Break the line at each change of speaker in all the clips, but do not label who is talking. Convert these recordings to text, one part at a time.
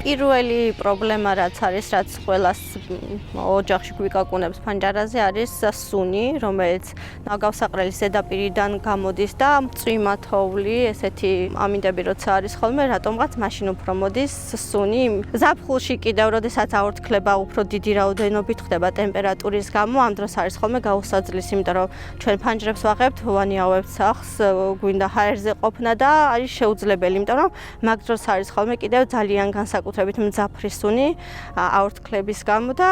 პირველი პრობლემა რაც არის, რაც ყველას ოჯახში გვიკაკუნებს ფანჯარაზე არის სუნი, რომელიც ნაგავსაყრელის ზედაპირიდან გამოდის და წვიმა თოვლი, ესეთი ამინდები როცა არის ხოლმე, რატომღაც მაშინ უფრო მოდის სუნი. ზაფხულში კიდევ, როდესაც აორთქლება უფრო დიდი რაოდენობით ხდება ტემპერატურის გამო, ამ დროს არის ხოლმე გაუსაძლის, იმიტომ რომ ჩვენ ფანჯრებს ვაღებთ, ვანიავებთ სახლს, გვინდა ჰაერზე ყოფნა და არის შეუძლებელი, იმიტომ რომ მაგ დროს არის ხოლმე კიდევ ძალიან განსაკუთრებით მძაფრი სუნი აორთქლების გამო და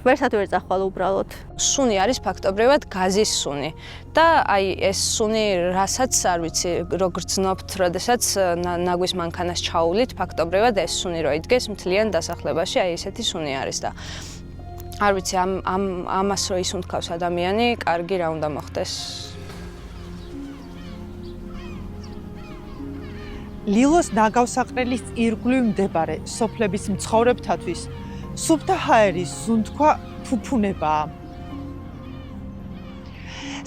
ვერსად ვერ წახვალ უბრალოდ.
სუნი არის ფაქტობრივად გაზის სუნი და ეს სუნი რასაც არ ვიცი, როგორ ცნობთ, როდესაც ნაგვის მანქანას ჩაუვლით, ფაქტობრივად ეს სუნი რო იდგეს მთლიან დასახლებაში, ესეთი სუნი არის და არ ვიცი, ამას რო ისუნთქავს ადამიანი, კარგი რა უნდა მოხდეს.
ლილოს ნაგავსაყრელის ირგვლივ მდებარე სოფლების მცხოვრებთათვის სუფთა ჰაერის სუნთქვა ფუფუნებაა.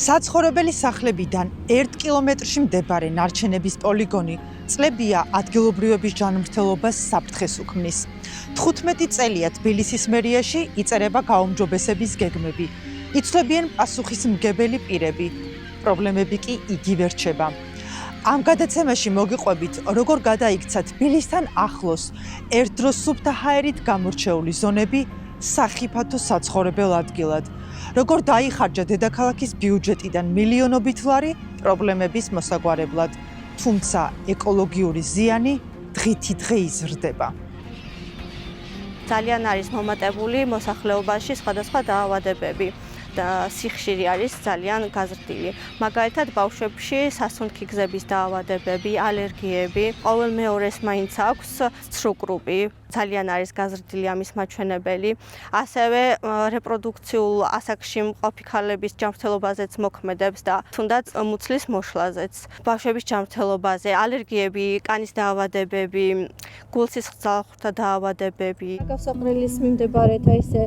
საცხოვრებელი სახლებიდან 1 კილომეტრში მდებარე ნარჩენების პოლიგონი წლებია ადგილობრივების ჯანმრთელობას საფრთხეს უქმნის. 15 წელია თბილისის მერიაში იწერება გაუმჯობესების გეგმები. იცვლებიან პასუხისმგებელი პირები. პრობლემები კი იგივე რჩება. ამ გადაცემაში მოგიყვებით, როგორ გადაიქცა თბილისთან ახლოს ერთდროს სუფთა ჰაერით გამორჩეული ზონები სახიფათო საცხოვრებელ ადგილად. როგორ დაიხარჯა დედაქალაქის ბიუჯეტიდან მილიონობით ლარი პრობლემების მოსაგვარებლად. თუმცა ეკოლოგიური ზიანი დღითიდღე იზრდება.
ძალიან არის მომატებული მოსახლეობაში სხვადასხვა დაავადებები. და სიხშირე არის ძალიან გაზრდილი. მაგალითად, ბავშვებში სასუნთქი გზების დაავადებები, ალერგიები, ყოველ მეორეს მაინც აქვს ცრუკრუპი. ძალიან არის გაზრდილი ამის მაჩვენებელი. ასევე რეპროდუქციულ ასაკში მყოფი ქალების ჯანმრთელობაზეც მოქმედებს და თუნდაც მუცლის მოშლაზეც. ბავშვების ჯანმრთელობაზე ალერგიები, კანის დაავადებები, გულსისხლძარღვთა დაავადებები. ნაგავსაყრელის მიმდებარეთა ისე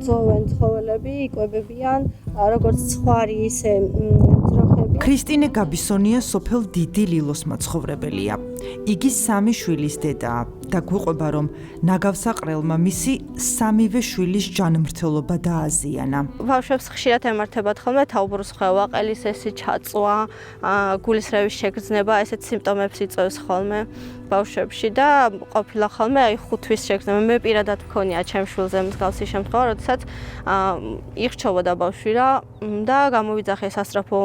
ძოვენ ცხოველები იკვებებიან როგორც ცხვარი, ისე ძროხები.
ქრისტინე გაბისონია სოფელ დიდი ლილოს მაცხოვრებელია. იგი 3 შვილის დედაა და გვიყვება, რომ ნაგავსაყრელმა მისი 3-ვე შვილის ჯანმრთელობა დააზიანა.
ბავშვებს ხშირად ემართებათ ხოლმე თაუბრუსხვევა, ყელისესი ჩაწვა, გულისრევის შეგრძნება, ესეთ სიმპტომებს იწვევს ხოლმე ბავშვებში და ყოფილა ხოლმე 5 თვის შეგრძნება. მე პირადად მქონია ჩემ შვილზე მსგავსი შემთხვევა, როდესაც იხჩობოდა ბავშვი და გამოვიძახე სასწრაფო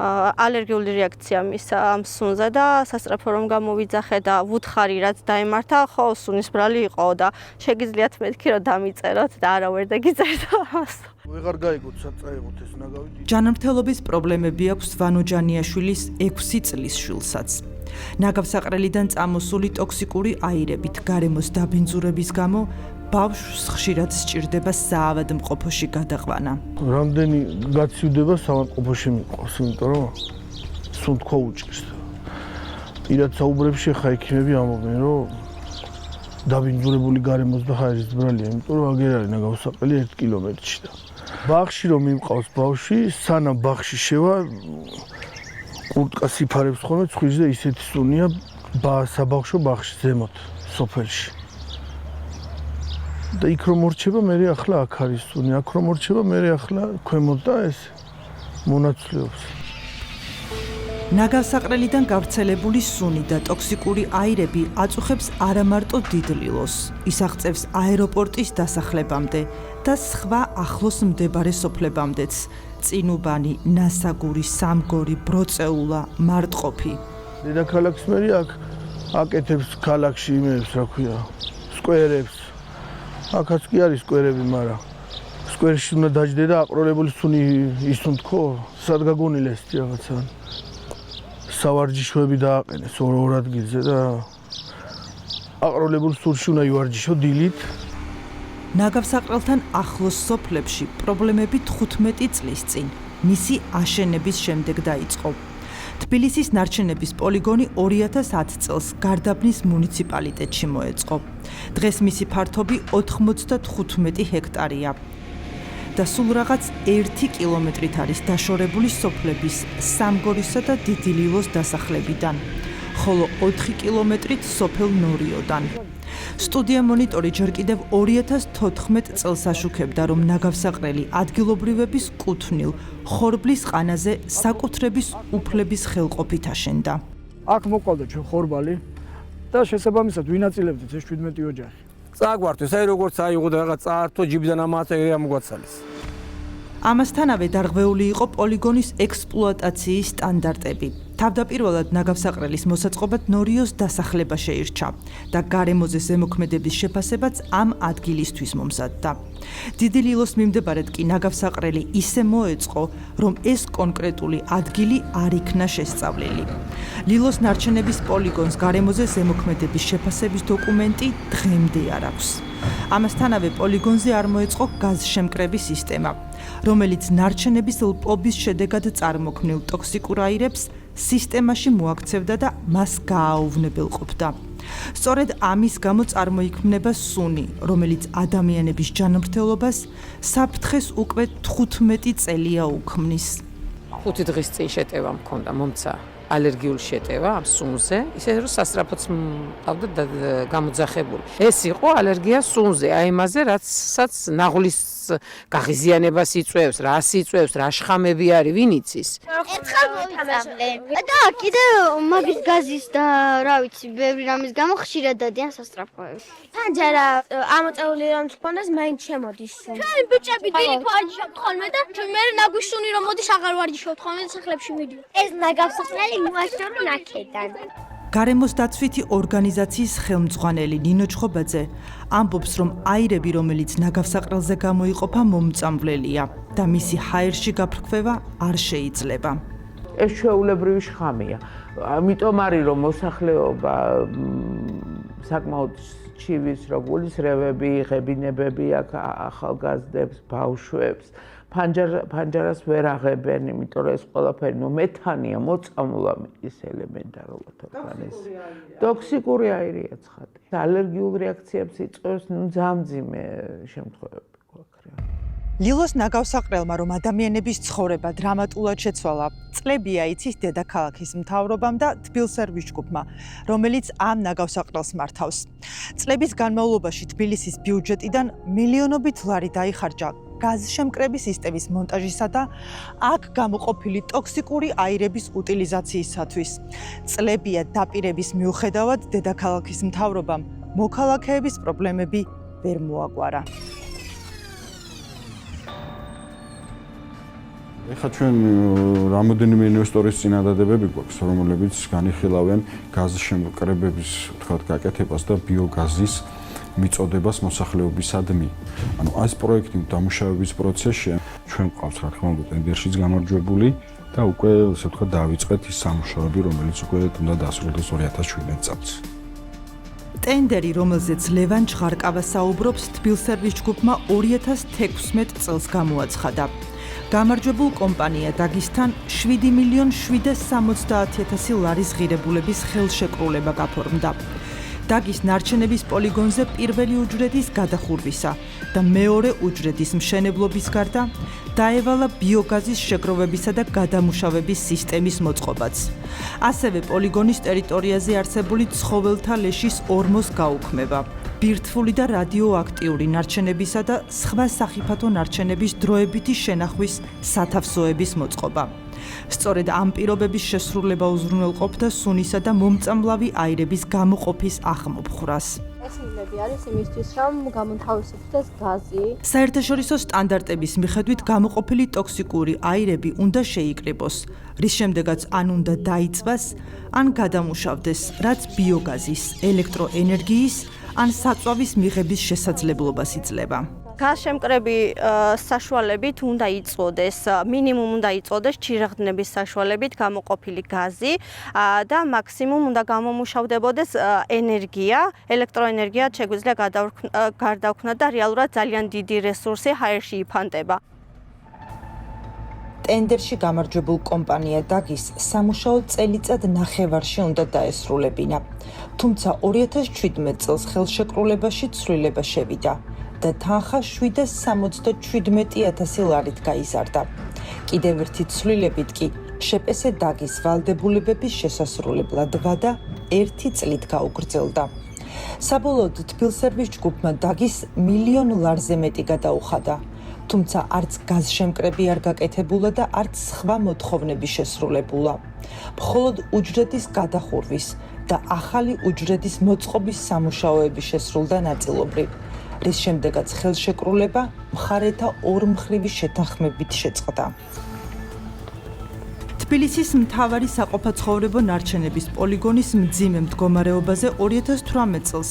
ალერგიული რეაქცია მისცა ამ სუნზე და სასწრაფო რომ გამოვიძახე და ვუთხარი რაც დაემართა, ხო სუნის ბრალი იყო და შეგიძლიათ მეთქი რომ დამიწეროთ და არა ვერ დაგიწერდა ამას.
ვეღარ გაიგოთ საწაიღოთ ეს ნაგავი.
ჯანმრთელობის პრობლემები აქვს ვანო ჯანიაშვილის 6 წლის შვილსაც. ნაგავსაყრელიდან წამოსული ტოქსიკური აირებით გარემოს დაბინძურების გამო ბავშვს ხშირად სჭირდება საავადმყოფოში გადაყვანა.
რამდენი გაცივდება საავადმყოფოში მიყვავს, იმიტომ რომ სუნთქვა უჭირს. პირად საუბრებში ხა ექიმები ამბობენ, რომ დაბინძურებული გარემოს და ჰაერის ბრალია, იმიტომ რომ აგერ არის ნაგავსაყრელი 1 კილომეტრში და ბაღში რომ მიმყავს ბავშვი, სანამ ბაღში შევა კურტკას იფარებს ხოლმე ცხვირს და ისეთი სუნია საბავშვო ბაღში ზემოთ სოფელში. და იქ რომ მორჩება, მე ახლა აქ არის სუნი, აქ რომ მორჩება, მე ახლა ქვემოთ და ეს მონაცვლეობს.
ნაგავსაყრელიდან გავრცელებული სუნი და ტოქსიკური აირები აწუხებს არა მარტო დიდ ლილოს, ის აღწევს აეროპორტის დასახლებამდე და სხვა ახლოს მდებარე სოფლებამდეც. წინუბანი, ნასაგური, სამგორი, ბროწეულა, მარტყოფი.
დედაქალაქის მერი აქ აკეთებს ქალაქში იმებს, რა ქვია, სკვერებს. აქაც კი არის სკვერები, მაგრამ სკვერში უნდა დაждდე და აყროლებული სუნი ისუნთქო, სად გაგონილეს რაღაცა. სავარჯიშოები დააყენეს ორ ადგილზე და აყროლებულ სულში უნდა ივარჯიშო დილით.
ნაგავსაყრელთან ახლოს სოფლებში პრობლემები 15 წლის წინ მისი აშენების შემდეგ დაიწყო. თბილისის ნარჩენების პოლიგონი 2010 წელს გარდაბნის მუნიციპალიტეტში მოეწყო. დღეს მისი ფართობი 95 ჰექტარია. და სულ რაღაც 1 კილომეტრით არის დაშორებული სოფლების სამგორისა და დიდი ლილოს დასახლებიდან. ხოლო 4 კილომეტრით სოფელ ნორიოდან. სტუდია მონიტორი ჯერ კიდევ 2014 წელს აშუქებდა, რომ ნაგავსაყრელი ადგილობრივების კუთვნილ ხორბლის ყანაზე საკუთრების უფლების ხელყოფით აშენდა.
აქ მოყავდა ჩვენ ხორბალი და შესაბამისად ვინაწილებდით ეს 17 ოჯახი.
წაგვართვეს, აი როგორც აიღო და რაღაც წაართო ჯიბიდან ამაწერია მოგვაცალეს.
ამასთანავე დარღვეული იყო პოლიგონის ექსპლუატაციის სტანდარტები. თავდაპირველად ნაგავსაყრელის მოსაწყობად ნორიოს დასახლება შეირჩა და გარემოზე ზემოქმედების შეფასებაც ამ ადგილისთვის მომზადდა. დიდი ლილოს მიმდებარედ კი ნაგავსაყრელი ისე მოეწყო, რომ ეს კონკრეტული ადგილი არ იქნა შესწავლილი. ლილოს ნარჩენების პოლიგონს გარემოზე ზემოქმედების შეფასების დოკუმენტი დღემდე არ აქვს. ამასთანავე პოლიგონზე არ მოეწყო გაზშემკრების სისტემა, რომელიც ნარჩენების ლპობის შედეგად წარმოქმნილ ტოქსიკურ აირებს სისტემაში მოაქცევდა და მას გააუვნებელყოფდა. სწორედ ამის გამო წარმოიქმნება სუნი, რომელიც ადამიანების ჯანმრთელობას საფრთხეს უკვე 15 წელია უქმნის.
5 დღის წინ შეტევა მქონდა, მომცა ალერგიული შეტევა ამ სუნზე, ისე რომ სასწრაფოც მყავდა გამოძახებული. ეს იყო ალერგია სუნზე, აი იმაზე, რაცაც ნაღლის გაღიზიანებას იწვევს, რას იწვევს, რა შხამები არის, ვინ იცის.
ერთხელ მოვიწამლე. და კიდე მაგის გაზის და რა ვიცი, ბევრი რამის გამო ხშირად დადიან სასწრაფოები.
ფანჯარა ამოწეული რომ თქონდეს, მაინც შემოდის.
ჩვენ ბიჭები დიდი ვარჯიშობთ ხოლმე და მე ნაგვისუნი რომ მოდის აღარ ვარჯიშობთ ხოლმე და სახლებში მიდივარ.
ეს ნაგავსაყრელი მოაშორა ნაკედან.
გარემოს დაცვითი ორგანიზაციის ხელმძღვანელი ნინო ჩხობაძე ამბობს, რომ აირები, რომელიც ნაგავსაყრელზე გამოიყოფა, მომწამვლელია და მისი ჰაერში გაფრქვევა არ შეიძლება.
ეს ჩვეულებრივი შხამია. ამიტომ არის რომ მოსახლეობა საკმაოდ ჩივის როგულის რევები, ღებინებები აქ ახალგაზრდებს, ბავშვებს ფანჯარას ვერ აღებენ, იმიტომ რომ ეს ყველაფერი მეთანია, მოწამვლა ის ელემენტარულად თქვენეს. ტოქსიკური აირია ცხადია. ალერგიულ რეაქციებს იწვევს, ძალიან მძიმე შემთხვევები გვაქვს.
ლილოს ნაგავსაყრელმა, რომ ადამიანების ცხოვრება დრამატულად შეცვალა, წლებია იცის დედაქალაქის მთავრობამ და თბილსერვის ჯგუფმა, რომელიც ამ ნაგავსაყრელს მართავს. წლების განმავლობაში თბილისის ბიუჯეტიდან მილიონობით ლარი დაიხარჯა გაზშემკრების სისტემის მონტაჟისა და აქ გამოყოფილი ტოქსიკური აირების უტილიზაციისათვის. წლებია დაპირების მიუხედავად დედაქალაქის მთავრობამ მოქალაქეების პრობლემები ვერ მოაგვარა.
ეხლა ჩვენ რამოდენიმე ინვესტორის წინადადებები გვაქვს, რომლებიც განიხილავენ გაზშემკრებების, თქვათ, გაკეთებას და ბიოგაზის მიწოდებას მოსახლეობისადმი. ანუ ეს პროექტი დამუშავების პროცესში ჩვენ გვყავს რა თქმა უნდა ტენდერშიც გამარჯვებული და უკვე ასე ვთქვათ დავიწყეთ ის სამუშაოები, რომელიც უკვე უნდა დასრულდეს 2017 წელს. ტენდერი, რომელზეც ლევან ჭღარკავა საუბრობს, თბილსერვის ჯგუფმა 2016 წელს გამოაცხადა. გამარჯვებულ კომპანია დაგისთან 7.770.000 ლარის ღირებულების ხელშეკრულება გაფორმდა. დაგის ნარჩენების პოლიგონზე პირველი უჯრედის გადახურვისა და მეორე უჯრედის მშენებლობის გარდა დაევალა ბიოგაზის შეგროვებისა და გადამუშავების სისტემის მოწყობაც. ასევე პოლიგონის ტერიტორიაზე არსებული ცხოველთა ლეშის ორმოს გაუქმება. ბირთვული და რადიოაქტიური ნარჩენებისა და სხვა სახიფათო ნარჩენების დროებითი შენახვის სათავსოების მოწყობა. სწორედ ამ პირობების შესრულება უზრუნველყოფდა სუნისა და მომწამლავი აირების გამოყოფის ახმობხვრას.
ეს არის იმისთვის, რომ გამოთავისუფლდეს გაზი.
საერთაშორისო სტანდარტების მიხედვით გამოყოფილი ტოქსიკური აირები უნდა შეიკრიბოს, რის შემდეგაც ან უნდა დაიწვას, ან გადამუშავდეს, რაც ბიოგაზის, ელექტროენერგიის, ან საწვავის მიღების შესაძლებლობას იძლევა.
გაზშემკრები საშუალებით უნდა იწვოდეს, მინიმუმ უნდა იწვოდეს ჩირაღდნების საშუალებით გამოყოფილი გაზი და მაქსიმუმ უნდა გამომუშავდებოდეს ენერგია, ელექტროენერგია შეგვიძლია გარდაქმნათ და რეალურად ძალიან დიდი რესურსი ჰაერში იფანტება.
ტენდერში გამარჯვებულ კომპანია დაგის სამუშაო წელიწად ნახევარში უნდა დაესრულებინა. თუმცა 2017 წელს ხელშეკრულებაში ცვლილება შევიდა და თანხა 777.000 ლარით გაიზარდა. კიდევ ერთი ცვლილებით კი შპს დაგის ვალდებულებების შესასრულებლად ვადა 1 წლით გაუგრძელდა. საბოლოოდ თბილსერვის ჯგუფმა დაგის $1 მილიონ მეტი გადაუხადა, თუმცა არც გაზშემკრები არ გაკეთებულა და არც სხვა მოთხოვნები შესრულებულა. მხოლოდ უჯრედის გადახურვის და ახალი უჯრედის მოწყობის სამუშაოები შესრულდა ნაწილობრივ, რის შემდეგაც ხელშეკრულება მხარეთა ორმხრივი შეთანხმებით შეწყდა. თბილისის მთავარი საყოფაცხოვრებო ნარჩენების პოლიგონის მძიმე მდგომარეობაზე 2018 წელს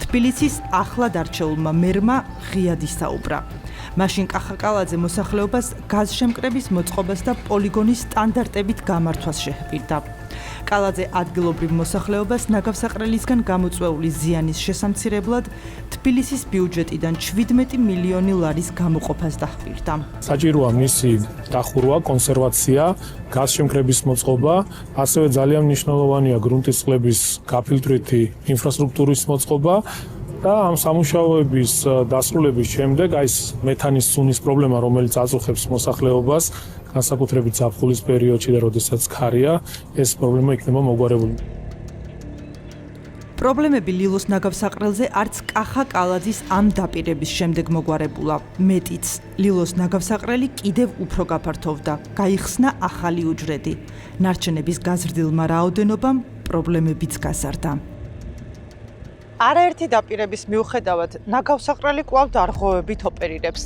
თბილისის ახლად არჩეულმა მერმა ღიად ისაუბრა. მაშინ კახაკალაძე მოსახლეობას გაზშემკრების მოწყობას და პოლიგონის სტანდარტებით გამართვას შეჰპირდა. კალაძე ადგილობრივ მოსახლეობას ნაგავსაყრელისგან გამოწვეული ზიანის შესამცირებლად თბილისის ბიუჯეტიდან $17 მილიონი გამოყოფას დაჰპირდა.
საჭიროა მისი დახურვა, კონსერვაცია, გაზშემკრების მოწყობა, ასევე ძალიან მნიშვნელოვანია გრუნტის წყლების გაფილტრითი ინფრასტრუქტურის მოწყობა. და ამ სამუშაოების დასრულების შემდეგ ეს მეთანის სუნის პრობლემა, რომელიც აწუხებს მოსახლეობას, განსაკუთრებით ზაფხულის პერიოდში და როდესაც ქარია, ეს პრობლემა იქნება მოგვარებული.
პრობლემები ლილოს ნაგავსაყრელზე არც კახა კალაძის ამ დაპირების შემდეგ მოგვარებულა. მეტიც, ლილოს ნაგავსაყრელი კიდევ უფრო გაფართოვდა, გაიხსნა ახალი უჯრედი. ნარჩენების გაზრდილმა რაოდენობამ პრობლემებიც გაზარდა. არაერთი დაპირების მიუხედავად, ნაგავსაყრელი კვლავ დარღვევებით ოპერირებს.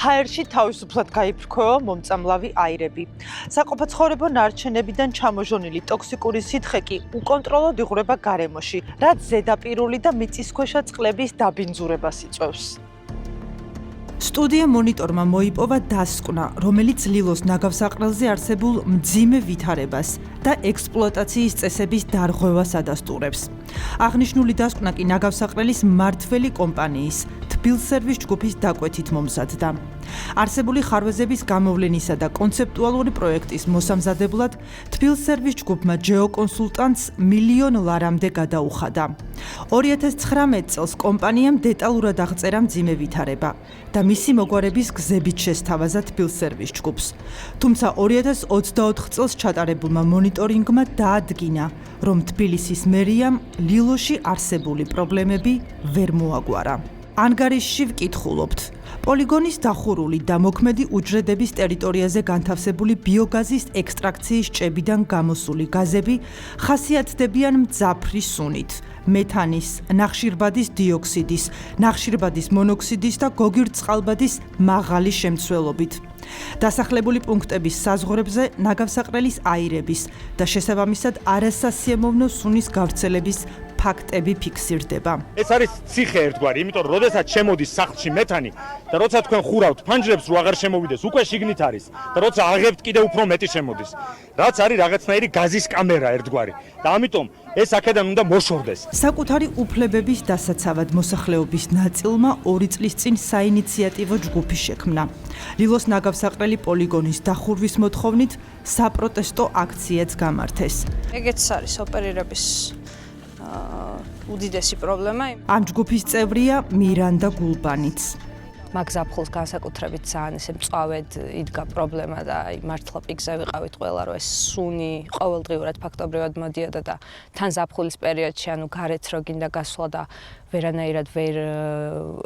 ჰაერში თავისუფლად გაიფრქვევა მომწამლავი აირები. საყოფაცხოვრებო ნარჩენებიდან ჩამოჟონილი ტოქსიკური სითხე კი უკონტროლოდ იღვრება გარემოში, რაც ზედაპირული და მიწისქვეშა წყლების დაბინძურებას იწვევს. სტუდია მონიტორმა მოიპოვა დასკვნა, რომელიც ლილოს ნაგავსაყრელზე არსებულ მძიმე ვითარებას და ექსპლუატაციის წესების დარღვევას ადასტურებს. აღნიშნული დასკვნა კი ნაგავსაყრელის მმართველი კომპანიის თბილსერვის ჯგუფის დაკვეთით მომზადდა. არსებული ხარვეზების გამოვლენისა და კონცეპტუალური პროექტის მოსამზადებლად თბილსერვის ჯგუფმა ჯეოკონსულტანტს $1 მილიონ გადაუხადა. 2019 წელს კომპანიამ დეტალურად აღწერა მძიმე ვითარება და მისი მოგვარების გზებით შესთავაზა თბილსერვის ჯგუფს. თუმცა 2024 წელს ჩატარებულმა მონიტორინგმა დაადგინა, რომ თბილისის მერიამ ლილოში არსებული პრობლემები ვერ მოაგვარა. ანგარიშში ვკითხულობთ. პოლიგონის დახურული და მოქმედი უჯრედების ტერიტორიაზე განთავსებული ბიოგაზის ექსტრაქციის ჭებიდან გამოსული გაზები ხასიათდებიან მძაფრი სუნით, მეთანის, ნახშირბადის დიოქსიდის, ნახშირბადის მონოქსიდის და გოგირდწყალბადის მაღალი შემცველობით. დასახლებული პუნქტების საზღვრებზე ნაგავსაყრელის აირების და შესაბამისად არასასიამოვნო სუნის გავრცელების ფაქტები ფიქსირდება.
ეს არის ციხე ერთგვარი, იმიტომ რომ როდესაც შემოდის სახლში მეთანი და როცა თქვენ ხურავთ ფანჯრებს რო აღარ შემოვიდეს, უკვე შიგნით არის და როცა აღებთ კიდევ უფრო მეტი შემოდის. რაც არის რაღაცნაირი გაზის კამერა ერთგვარი და ამიტომ ეს აქედან უნდა მოშორდეს.
საკუთარი უფლებების დასაცავად მოსახლეობის ნაწილმა 2 წლის წინ საინიციატივო ჯგუფი შექმნა. ლილოს ნაგავსაყრელი პოლიგონის დახურვის მოთხოვნით საპროტესტო აქციაც გამართეს.
ეგეც არის ოპერირების უდიდესი პრობლემა.
ამ ჯგუფის წევრია მირანდა გულბანიც.
მაგ ზაფხულს განსაკუთრებით ძალიან ესე მწვავედ იდგა პრობლემა და მართლა პიკზე ვიყავით ყველა, რომ ეს სუნი ყოველდღიურად ფაქტობრივად მოდიოდა და თან ზაფხულის პერიოდში ანუ გარეთ რო გინდა გასვლა და ვერანაირად ვერ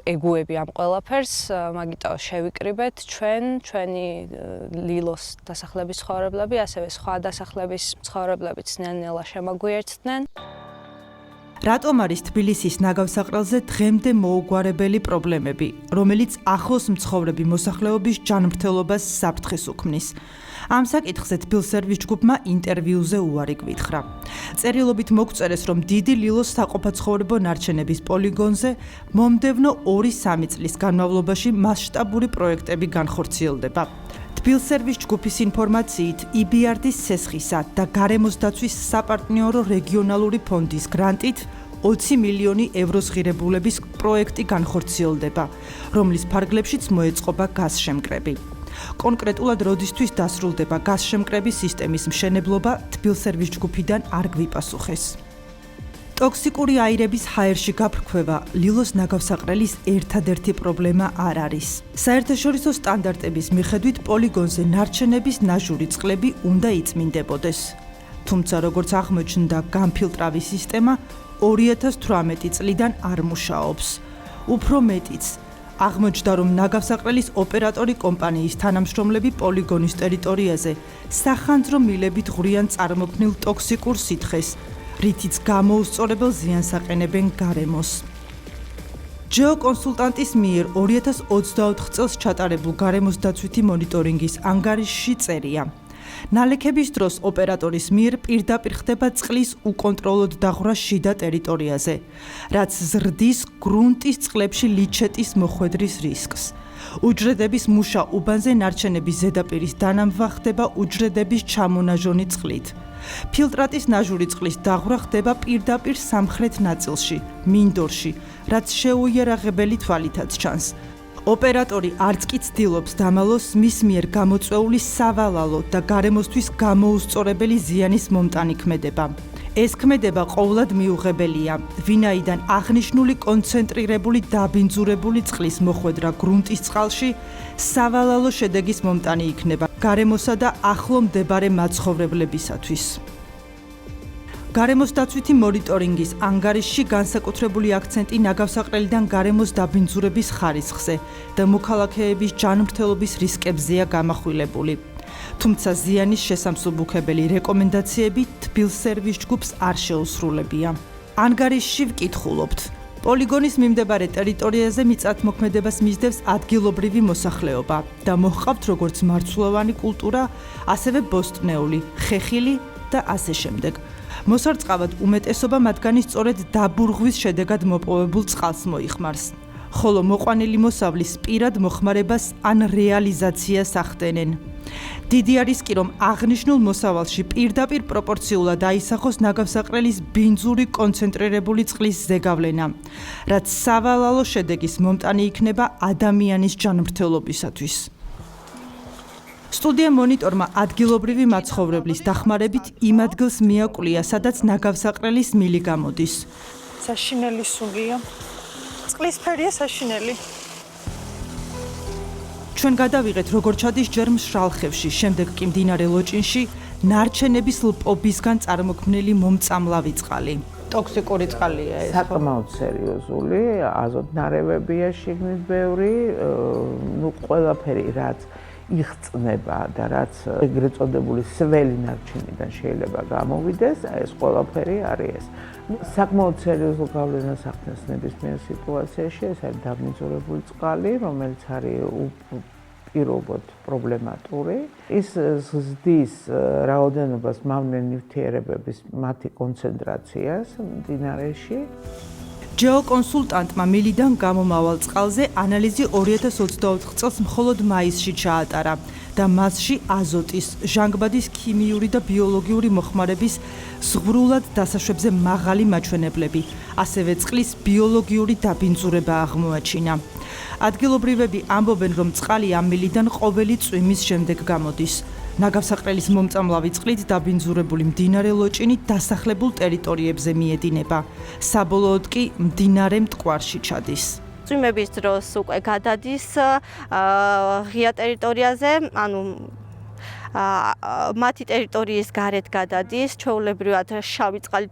ეგუები ამ ყველაფერს, მაგიტო შევიკრიბეთ ჩვენი ლილოს დასახლების ცხოვრებლები, ასევე სხვა დასახლების ცხოვრებლებიც ნელ-ნელა შემოგვიერთდნენ.
რატომ არის თბილისის ნაგავსაყრელზე დღემდე მოუგვარებელი პრობლემები, რომელიც ახლოს მცხოვრები მოსახლეობის ჯანმრთელობას საფრთხეს უქმნის? ამ საკითხზე თბილსერვის ჯგუფმა ინტერვიუზე უარი გვითხრა. წერილობით მოგწერეს, რომ დიდი ლილოს საყოფაცხოვრებო ნარჩენების პოლიგონზე მომდევნო 2-3 წლის განმავლობაში მასშტაბური პროექტები განხორციელდება. თბილსერვის ჯგუფის ინფორმაციით, EBRD-ის სესხისა და გარემოს დაცვის საპარტნიორო რეგიონალური ფონდის გრანტით 20 მილიონი ევროს ღირებულების პროექტი განხორციელდება, რომლის ფარგლებშიც მოეწყობა გაზშემკრები. კონკრეტულად როდისთვის დასრულდება გაზშემკრების სისტემის მშენებლობა, თბილსერვის ჯგუფიდან არ გვიპასუხეს. ტოქსიკური აირების ჰაერში გაფრქვევა ლილოს ნაგავსაყრელის ერთადერთი პრობლემა არ არის. საერთაშორისო სტანდარტების მიხედვით პოლიგონზე ნარჩენების ნაჟური წყლები უნდა იწმინდებოდეს. თუმცა როგორც აღმოჩნდა, გამფილტრავის სისტემა 2018 წლიდან არ მუშაობს. უფრო მეტიც, აღმოჩნდა, რომ ნაგავსაყრელის ოპერატორი კომპანიის თანამშრომლები პოლიგონის ტერიტორიაზე სახანძრო მილებით ღვრიან წარმოქმნილ ტოქსიკურ სითხეს, რითიც გამოუსწორებელ ზიანს აყენებენ გარემოს. ჯეოკონსულტანტის მიერ 2024 წელს ჩატარებულ გარემოს დაცვითი მონიტორინგის ანგარიშში წერია. ნალექების დროს ოპერატორის მიერ პირდაპირ ხდება წყლის უკონტროლოდ დაღვრა შიდა ტერიტორიაზე, რაც ზრდის გრუნტის წყლებში ლიჩეტის მოხვედრის რისკს. უჯრედების მუშა უბანზე ნარჩენების ზედაპირის დანამვა ხდება უჯრედების ჩამონაჟონი წყლით. ფილტრატის ნაჟური წყლის დაღვრა ხდება პირდაპირ სამხრეთ ნაწილში, მინდორში, რაც შეუიარაღებელი თვალითაც ჩანს. ოპერატორი არც კი ცდილობს დამალოს მის მიერ გამოწვეული სავალალო და გარემოსთვის გამოუსწორებელი ზიანის მომტანი ქმედება. ეს ქმედება ყოვლად მიუღებელია, ვინაიდან აღნიშნული კონცენტრირებული დაბინძურებული წყლის მოხვედრა გრუნტის წყალში სავალალო შედეგის მომტანი იქნება გარემოსა და ახლო მდებარე მაცხოვრებლებისათვის. გარემოს დაცვითი მონიტორინგის ანგარიშში განსაკუთრებული აქცენტი ნაგავსაყრელიდან გარემოს დაბინძურების ხარისხზე და მოქალაქეების ჯანმრთელობის რისკებზეა გამახვილებული. თუმცა ზიანის შესამსუბუქებელი რეკომენდაციები თბილ სერვის ჯგუფს არ შეუსრულებია. ანგარიშში ვკითხულობთ. პოლიგონის მიმდებარე ტერიტორიაზე მიწათმოქმედებას მისდევს ადგილობრივი მოსახლეობა და მოჰყავთ როგორც მარცვლოვანი კულტურა, ასევე ბოსტნეული, ხეხილი და ასე შემდეგ. მოსარწყავად უმეტესობა მათგანი სწორედ დაბურღვის შედეგად მოპოვებულ წყალს მოიხმარს, ხოლო მოყვანილი მოსავლის პირად მოხმარებას ან რეალიზაციას ახდენენ. დიდი არის კი, რომ აღნიშნულ მოსავალში პირდაპირ პროპორციულად აისახოს ნაგავსაყრელის ბინძური კონცენტრირებული წყლის ზეგავლენა, რაც სავალალო შედეგის მომტანი იქნება ადამიანის ჯანმრთელობისათვის. სტუდია მონიტორმა ადგილობრივი მაცხოვრებლის დახმარებით იმ ადგილს მიაკვლია, სადაც ნაგავსაყრელის მილი გამოდის. საშინელი სულია. წყლისფერია საშინელი. ჩვენ გადავიღეთ, როგორ ჩადის ჯერ მშრალ ხევში, შემდეგ კი მდინარე ლოჭინში ნარჩენების ლპობისგან წარმოქმნილი მომწამლავი წყალი. ტოქსიკური წყალია ეს.
საკმაოდ სერიოზული, აზოტნარევებია შიგნით ბევრი, ყველაფერი რაც იხწნება და რაც ეგრეთ წოდებული სველი ნარჩენიდან შეიძლება გამოვიდეს, ეს ყველაფერი არის ეს. საკმაოდ სერიოზულ გავლენას ახდენს ნებისმიერ სიტუაციაში, ეს არის დაბინძურებული წყალი, რომელიც არის პირობად პრობლემატური. ის ზრდის რაოდენობას მავნე ნივთიერებების მათი კონცენტრაციას მდინარეში.
ჯეოკონსულტანტმა მილიდან გამომავალ წყალზე ანალიზი 2024 წელს მხოლოდ მაისში ჩაატარა და მასში აზოტის, ჟანგბადის ქიმიური და ბიოლოგიური მოხმარების ზღვრულად დასაშვებზე მაღალი მაჩვენებლები, ასევე წყლის ბიოლოგიური დაბინძურება აღმოაჩინა. ადგილობრივები ამბობენ, რომ წყალი ამ მილიდან ყოველი წვიმის შემდეგ გამოდის. ნაგავსაყრელის მომწამლავი წყლით დაბინძურებული მდინარე ლოჭინი დასახლებულ ტერიტორიებზე მიედინება. საბოლოოდ კი მდინარე მტკვარში ჩადის.
წვიმების დროს უკვე გადადის ღია ტერიტორიაზე, ანუ მათი ტერიტორიის გარეთ გადადის, ჩვეულებრივად შავი წყალი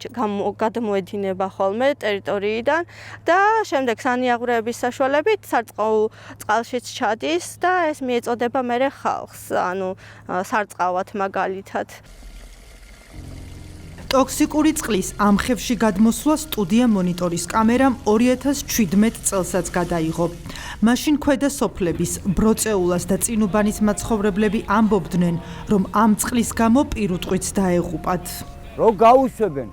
გადმოედინება ხოლმე ტერიტორიიდან და შემდეგ სანიაღვრეების საშუალებით სარწყავ წყალშიც ჩადის და ეს მიეწოდება მერე ხალხს, ანუ სარწყავად მაგალითად.
ტოქსიკური წყლის ამ ხევში გადმოსვლა სტუდია მონიტორის კამერამ 2017 წელსაც გადაიღო. მაშინ ქვედა სოფლების, ბროწეულას და წინუბანის მაცხოვრებლები ამბობდნენ, რომ ამ წყლის გამო პირუტყვიც დაეღუპათ.
რო გაუშვებენ.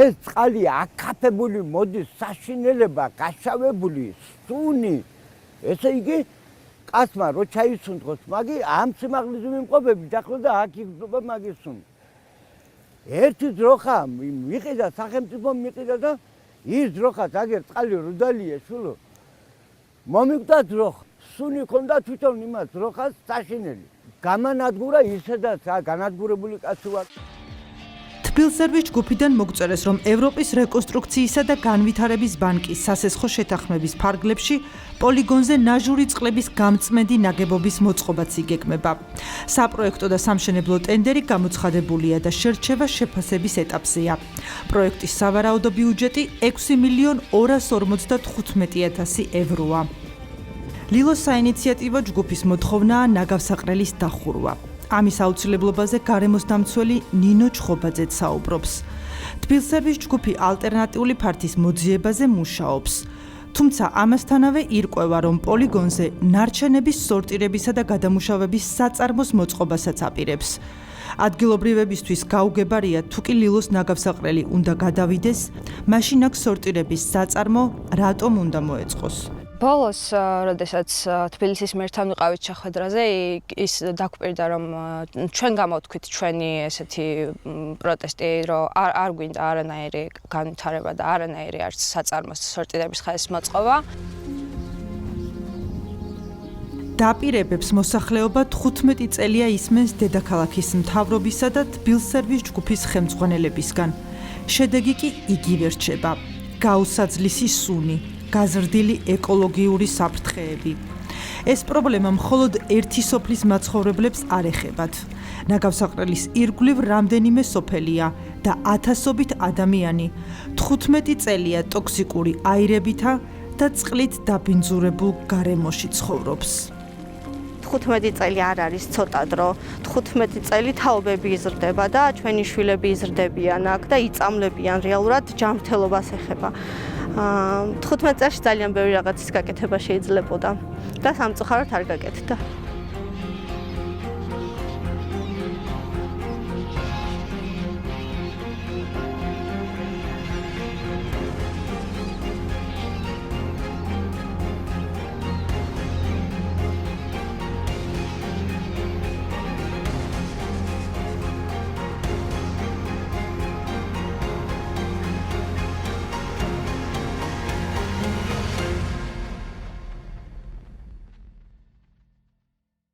ეს წყალი აკაფებული მოდის საშინელება, გაშავებული, სუნი. ესე იგი კაცმა რო ჩაისუნთქოს მაგი ამ სიმაღლის მიმყოფები დახლა და აქ იგრძნობა მაგის სუნი. ერთი ძროხა მიყიდა სახელმწიფო მიყიდა და ის ძროხაც აგერ წყალი რუდალია შულო. მომიკვდა ძროხა. სუნი ქონდა თვითონ იმას ძროხას საშინელი. გამანადგურა ისედაც განადგურებული კაცი ვარ.
თბილსერვის ჯგუფიდან მოგწერეს, რომ ევროპის რეკონსტრუქციისა და განვითარების ბანკის სასესხო შეთანხმების ფარგლებში პოლიგონზე ნაჟური წყლების გამწმენდი ნაგებობის მოწყობაც იგეგმება. საპროექტო და სამშენებლო ტენდერი გამოცხადებულია და შერჩევა შეფასების ეტაპზეა. პროექტის სავარაუდო ბიუჯეტი 6.255.000 ევროა. ლილოს საინიციატივო ჯგუფის მოთხოვნაა ნაგავსაყრელის დახურვა. ამის აუცილებლობაზე გარემოს დამცველი ნინო ჩხობაძე საუბრობს. თბილსერვის ჯგუფი ალტერნატიული ფართის მოძიებაზე მუშაობს. თუმცა ამასთანავე ირკვევა, რომ პოლიგონზე ნარჩენების სორტირებისა და გადამუშავების საწარმოს მოწყობასაც აპირებს. ადგილობრივებისთვის გაუგებარია, თუ კი ლილოს ნაგავსაყრელი უნდა გადავიდეს, მაშინ აქ სორტირების საწარმო რატომ უნდა მოეწყოს.
ბოლოს, როდესაც თბილისის მერთან ვიყავით შეხვედრაზე, ის დაგვპირდა, რომ ჩვენ გამოვთქვით ჩვენი ესეთი პროტესტი, რომ არ გვინდა არანაირი განვითარება და არანაირი არც საწარმოს სორტირების ხაზის მოწყობა.
დაპირებებს მოსახლეობა 15 წელია ისმენს დედაქალაქის მთავრობისა და თბილსერვის ჯგუფის ხელმძღვანელებისგან. შედეგი კი იგივე რჩება. გაუსაძლისი სუნი, გაზრდილი ეკოლოგიური საფრთხეები. ეს პრობლემა მხოლოდ ერთი სოფლის მაცხოვრებლებს არ ეხებათ. ნაგავსაყრელის ირგვლივ რამდენიმე სოფელია და ათასობით ადამიანი 15 წელია ტოქსიკური აირებითა და წყლით დაბინძურებულ გარემოში ცხოვრობს.
15 წელი არ არის ცოტა დრო. 15 წელი თაობები იზრდება და ჩვენი შვილები იზრდებიან აქ და იწამლებიან რეალურად ჯანმრთელობას ეხება. 15 წელში ძალიან ბევრი რაღაცის გაკეთება შეიძლებოდა და სამწუხაროდ არ გაკეთდა.